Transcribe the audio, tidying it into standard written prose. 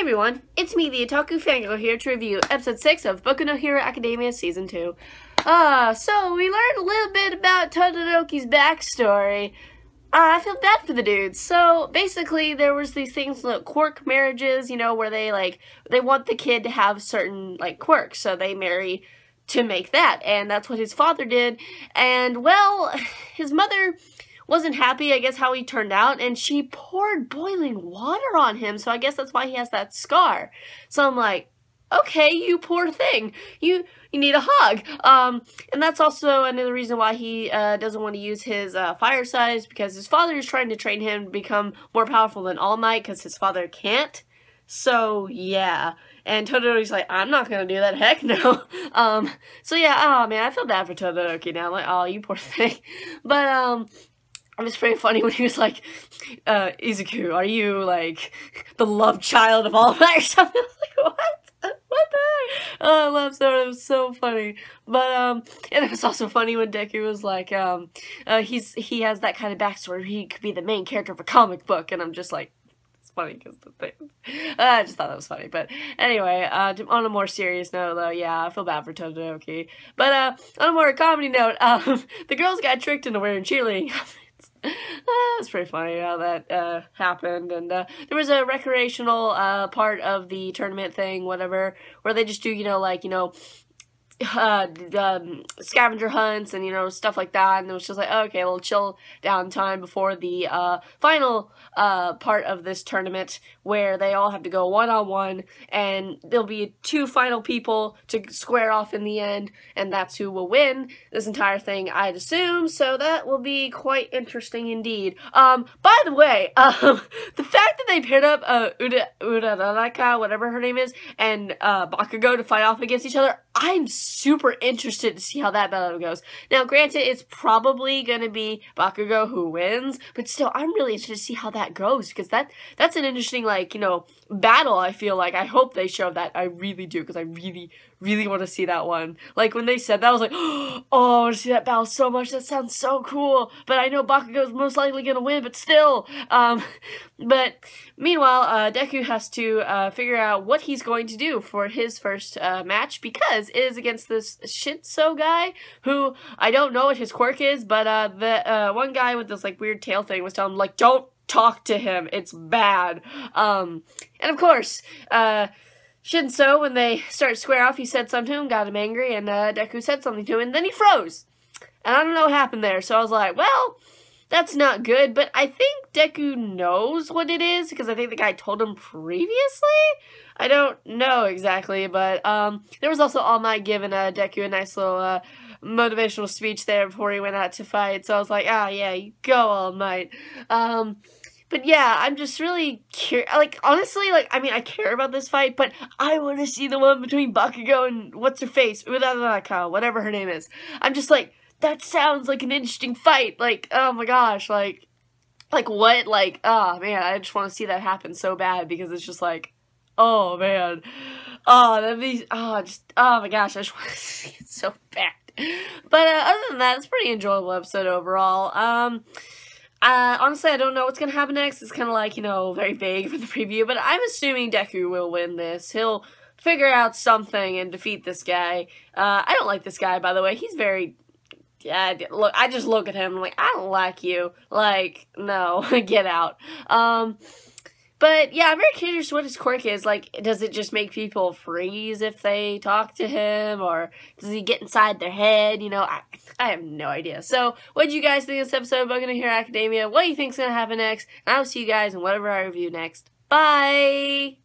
everyone, it's me, the Otaku Fangirl, here to review episode 6 of Boku no Hero Academia Season 2. So we learned a little bit about Todoroki's backstory. I feel bad for the dude. So basically there was these things like quirk marriages, you know, where they want the kid to have certain quirks, so they marry to make that, and that's what his father did. And well, his mother wasn't happy, I guess, how he turned out, and she poured boiling water on him, so I guess that's why he has that scar. So I'm like, okay, you poor thing, you need a hug. And that's also another reason why he doesn't want to use his fire size, because his father is trying to train him to become more powerful than All Might, because his father can't. So yeah, and Todoroki's like, I'm not gonna do that, heck no. So yeah, oh man, I feel bad for Todoroki now, like, oh, you poor thing. But it was pretty funny when he was like, Izuku, are you, like, the love child of All Might or something? I was like, what? What the heck? Oh, I love that. It was so funny. But, and it was also funny when Deku was like, he has that kind of backstory. He could be the main character of a comic book, and I'm just like, it's funny because the thing. I just thought that was funny. But anyway, on a more serious note, though, yeah, I feel bad for Todoroki. But, on a more comedy note, the girls got tricked into wearing cheerleading outfits. It's pretty funny how that happened, and there was a recreational part of the tournament thing, whatever, where they just do, scavenger hunts and stuff like that, and it was just like, okay, a little chill down time before the final part of this tournament, where they all have to go one-on-one, and there'll be two final people to square off in the end, and that's who will win this entire thing, I'd assume. So that will be quite interesting indeed. By the way, the fact that they paired up Uraraka, whatever her name is, and Bakugo to fight off against each other, I'm super interested to see how that battle goes. Now, granted, it's probably gonna be Bakugo who wins, but still, I'm really interested to see how that goes, because that's an interesting, battle, I feel like. I hope they show that. I really do, because I really, really want to see that one. Like, when they said that, I was like, oh, I want to see that battle so much. That sounds so cool. But I know Bakugo's most likely gonna win, but still. But meanwhile, Deku has to figure out what he's going to do for his first match, because it is against this Shinso guy, who I don't know what his quirk is, but the one guy with this weird tail thing was telling him, don't talk to him, it's bad. And of course, Shinso, when they start to square off, he said something to him, got him angry, and Deku said something to him, and then he froze. And I don't know what happened there, so I was like, well, that's not good, but I think Deku knows what it is, because I think the guy told him previously? I don't know exactly, but there was also All Might giving Deku a nice little motivational speech there before he went out to fight, so I was like, ah, yeah, you go, All Might. But yeah, I'm just really curious. Honestly, I mean, I care about this fight, but I want to see the one between Bakugo and what's-her-face, Uraraka, whatever her name is. I'm just like, that sounds like an interesting fight. Oh my gosh, what? Oh man, I just want to see that happen so bad, because it's just oh man. Oh, that'd be, oh my gosh, I just want to see it so bad. But other than that, it's a pretty enjoyable episode overall. Honestly, I don't know what's gonna happen next. It's kind of very vague for the preview, but I'm assuming Deku will win this. He'll figure out something and defeat this guy. I don't like this guy, by the way. He's very, yeah, look, I just look at him, I'm like, I don't like you. No, get out. But yeah, I'm very curious what his quirk is. Does it just make people freeze if they talk to him, or does he get inside their head? I have no idea. So, what did you guys think of this episode of Boku no Hero Academia? What do you think's gonna happen next? And I'll see you guys in whatever I review next. Bye!